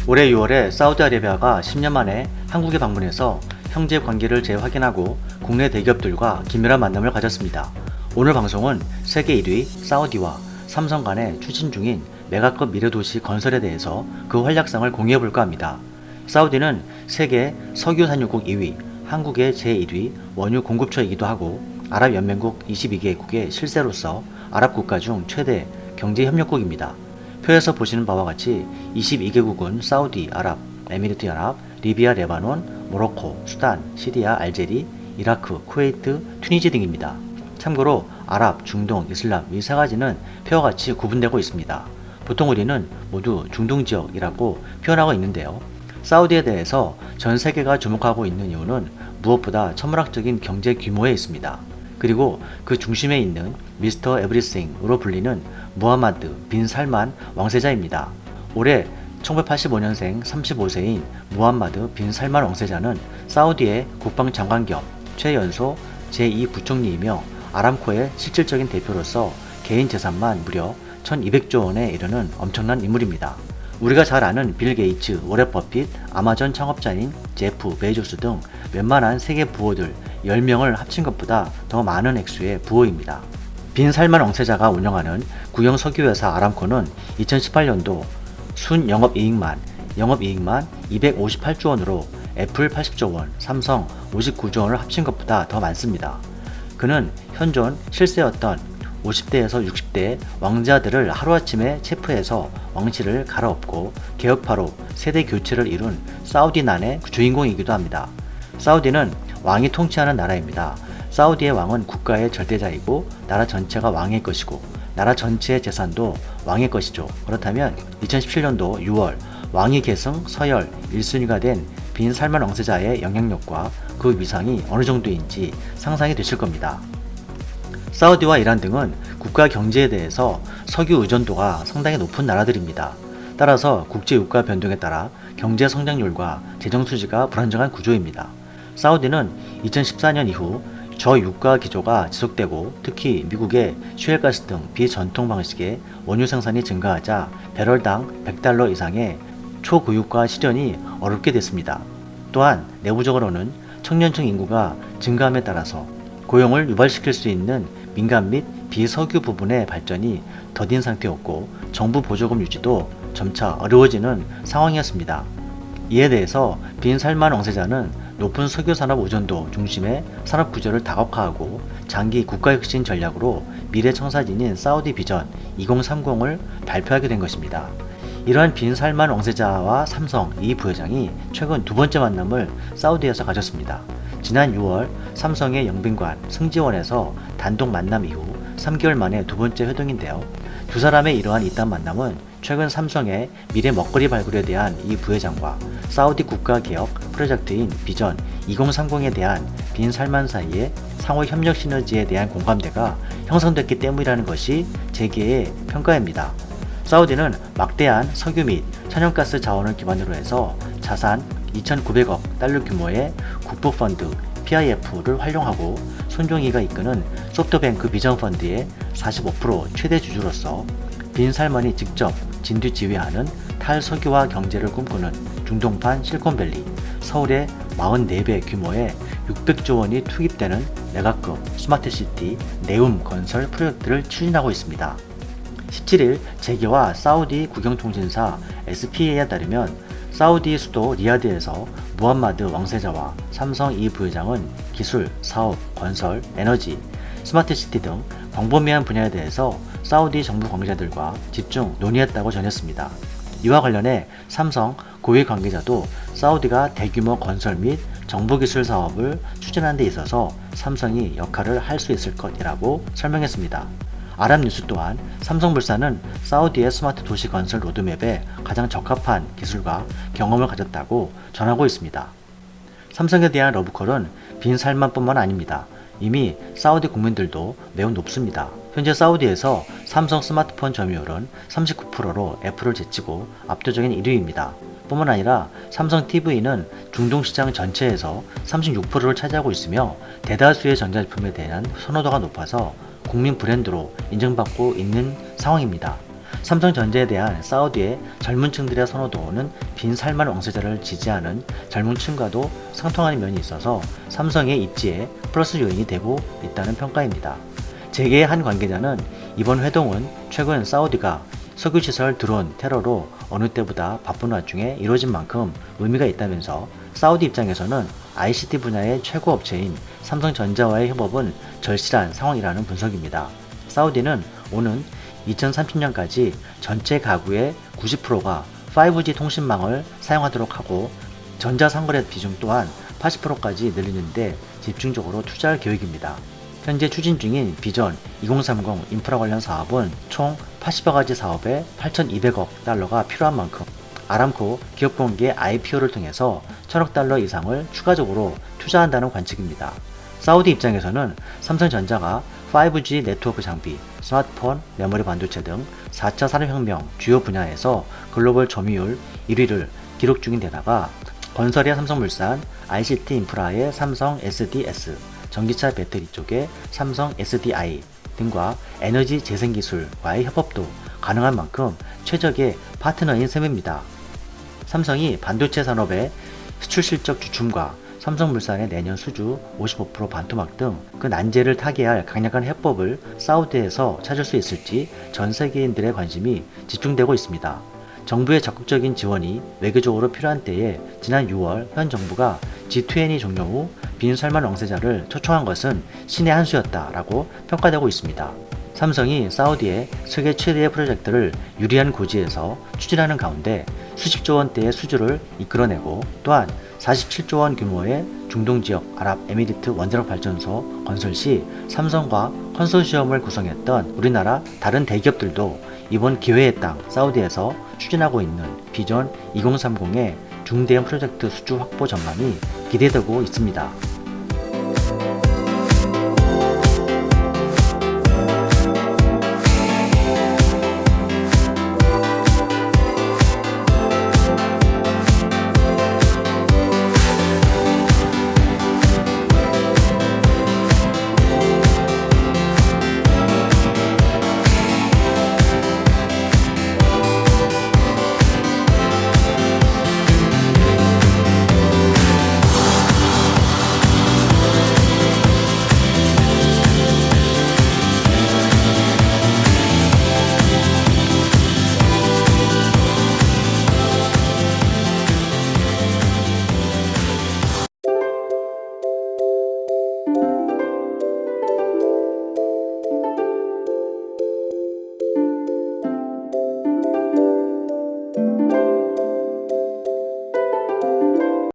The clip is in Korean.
올해 6월에 사우디아라비아가 10년 만에 한국에 방문해서 형제 관계를 재확인하고 국내 대기업들과 긴밀한 만남을 가졌습니다. 오늘 방송은 세계 1위 사우디와 삼성 간의 추진 중인 메가급 미래도시 건설에 대해서 그 활약상을 공유해볼까 합니다. 사우디는 세계 석유 산유국 2위, 한국의 제1위 원유 공급처이기도 하고 아랍연맹국 22개국의 실세로서 아랍 국가 중 최대 경제협력국입니다. 표에서 보시는 바와 같이 22개국은 사우디, 아랍, 에미리트 연합, 리비아, 레바논, 모로코, 수단, 시리아, 알제리, 이라크, 쿠웨이트, 튀니지 등입니다. 참고로 아랍, 중동, 이슬람 이 세 가지는 표와 같이 구분되고 있습니다. 보통 우리는 모두 중동 지역이라고 표현하고 있는데요. 사우디에 대해서 전 세계가 주목하고 있는 이유는 무엇보다 천문학적인 경제 규모에 있습니다. 그리고 그 중심에 있는 미스터 에브리싱으로 불리는 무하마드 빈 살만 왕세자입니다. 올해 1985년생 35세인 무하마드 빈 살만 왕세자는 사우디의 국방장관 겸 최연소 제2부총리이며 아람코의 실질적인 대표로서 개인 재산만 무려 1200조 원에 이르는 엄청난 인물입니다. 우리가 잘 아는 빌 게이츠, 워렌 버핏, 아마존 창업자인 제프 베조스 등 웬만한 세계 부호들 10명을 합친 것보다 더 많은 액수의 부호입니다. 빈 살만 왕세자가 운영하는 국영 석유회사 아람코는 2018년도 순 영업이익만 258조 원으로 애플 80조 원, 삼성 59조 원을 합친 것보다 더 많습니다. 그는 현존 실세였던 50대에서 60대 왕자들을 하루아침에 체포해서 왕실을 갈아엎고 개혁파로 세대 교체를 이룬 사우디난의 주인공이기도 합니다. 사우디는 왕이 통치하는 나라입니다. 사우디의 왕은 국가의 절대자이고 나라 전체가 왕의 것이고 나라 전체의 재산도 왕의 것이죠. 그렇다면 2017년도 6월 왕위 계승 서열 1순위가 된 빈 살만 왕세자의 영향력과 그 위상이 어느 정도인지 상상이 되실 겁니다. 사우디와 이란 등은 국가 경제에 대해서 석유 의존도가 상당히 높은 나라들입니다. 따라서 국제 유가 변동에 따라 경제 성장률과 재정 수지가 불안정한 구조입니다. 사우디는 2014년 이후 저유가 기조가 지속되고 특히 미국의 셰일가스 등 비전통 방식의 원유 생산이 증가하자 배럴당 100달러 이상의 초고유가 실현이 어렵게 됐습니다. 또한 내부적으로는 청년층 인구가 증가함에 따라서 고용을 유발시킬 수 있는 민간 및 비석유 부분의 발전이 더딘 상태였고 정부 보조금 유지도 점차 어려워지는 상황이었습니다. 이에 대해서 빈 살만 왕세자는 높은 석유 산업 의존도 중심의 산업 구조를 다각화하고 장기 국가혁신 전략으로 미래 청사진인 사우디 비전 2030을 발표하게 된 것입니다. 이러한 빈 살만 왕세자와 삼성 이 부회장이 최근 두 번째 만남을 사우디에서 가졌습니다. 지난 6월 삼성의 영빈관 승지원에서 단독 만남 이후 3개월 만에 두 번째 회동인데요. 두 사람의 이러한 이딴 만남은 최근 삼성의 미래 먹거리 발굴에 대한 이 부회장과 사우디 국가개혁 프로젝트인 비전 2030에 대한 빈 살만 사이의 상호 협력 시너지에 대한 공감대가 형성됐기 때문이라는 것이 제 개의 평가입니다. 사우디는 막대한 석유 및 천연가스 자원을 기반으로 해서 자산 2,900억 달러 규모의 국부펀드 PIF를 활용하고 손종이가 이끄는 소프트뱅크 비전펀드의 45% 최대 주주로서 빈 살만이 직접 진두지휘하는 탈석유화 경제를 꿈꾸는 중동판 실리콘밸리, 서울의 44배 규모의 600조 원이 투입되는 메가급 스마트시티 네움 건설 프로젝트를 추진하고 있습니다. 17일 재계와 사우디 국영통신사 SPA에 따르면 사우디 수도 리야드에서 무함마드 왕세자와 삼성 이 부회장은 기술, 사업, 건설, 에너지, 스마트시티 등 광범위한 분야에 대해서 사우디 정부 관계자들과 집중 논의했다고 전했습니다. 이와 관련해 삼성 고위 관계자도 사우디가 대규모 건설 및 정보기술 사업을 추진하는 데 있어서 삼성이 역할을 할 수 있을 것이라고 설명했습니다. 아랍뉴스 또한 삼성물산은 사우디의 스마트 도시 건설 로드맵에 가장 적합한 기술과 경험을 가졌다고 전하고 있습니다. 삼성에 대한 러브콜은 빈 살만뿐만 아닙니다. 이미 사우디 국민들도 매우 높습니다. 현재 사우디에서 삼성 스마트폰 점유율은 39%로 애플을 제치고 압도적인 1위입니다. 뿐만 아니라 삼성 TV는 중동 시장 전체에서 36%를 차지하고 있으며 대다수의 전자제품에 대한 선호도가 높아서 국민 브랜드로 인정받고 있는 상황입니다. 삼성전자에 대한 사우디의 젊은 층들의 선호도는 빈살만 왕세자를 지지하는 젊은 층과도 상통하는 면이 있어서 삼성의 입지에 플러스 요인이 되고 있다는 평가입니다. 재계의 한 관계자는 이번 회동은 최근 사우디가 석유시설 드론 테러로 어느 때보다 바쁜 와중에 이루어진 만큼 의미가 있다면서 사우디 입장에서는 ICT 분야의 최고 업체인 삼성전자와의 협업은 절실한 상황이라는 분석입니다. 사우디는 오는 2030년까지 전체 가구의 90%가 5G 통신망을 사용하도록 하고 전자상거래 비중 또한 80%까지 늘리는데 집중적으로 투자할 계획입니다. 현재 추진 중인 비전 2030 인프라 관련 사업은 총 80여 가지 사업에 8,200억 달러가 필요한 만큼 아람코 기업공개 IPO를 통해서 1,000억 달러 이상을 추가적으로 투자한다는 관측입니다. 사우디 입장에서는 삼성전자가 5G 네트워크 장비, 스마트폰, 메모리 반도체 등 4차 산업혁명 주요 분야에서 글로벌 점유율 1위를 기록 중인 데다가 건설의 삼성물산, ICT 인프라의 삼성 SDS, 전기차 배터리 쪽의 삼성 SDI 등과 에너지 재생기술과의 협업도 가능한 만큼 최적의 파트너인 셈입니다. 삼성이 반도체 산업의 수출 실적 주춤과 삼성물산의 내년 수주 55% 반토막 등 그 난제를 타개할 강력한 해법을 사우디에서 찾을 수 있을지 전 세계인들의 관심이 집중되고 있습니다. 정부의 적극적인 지원이 외교적으로 필요한 때에 지난 6월 현 정부가 G20 종료 후 빈살만 왕세자를 초청한 것은 신의 한 수였다라고 평가되고 있습니다. 삼성이 사우디의 세계 최대의 프로젝트를 유리한 고지에서 추진하는 가운데 수십조 원대의 수주를 이끌어내고 또한 47조 원 규모의 중동 지역 아랍에미리트 원자력 발전소 건설 시 삼성과 컨소시엄을 구성했던 우리나라 다른 대기업들도 이번 기회의 땅 사우디에서 추진하고 있는 비전 2030의 중대형 프로젝트 수주 확보 전망이 기대되고 있습니다.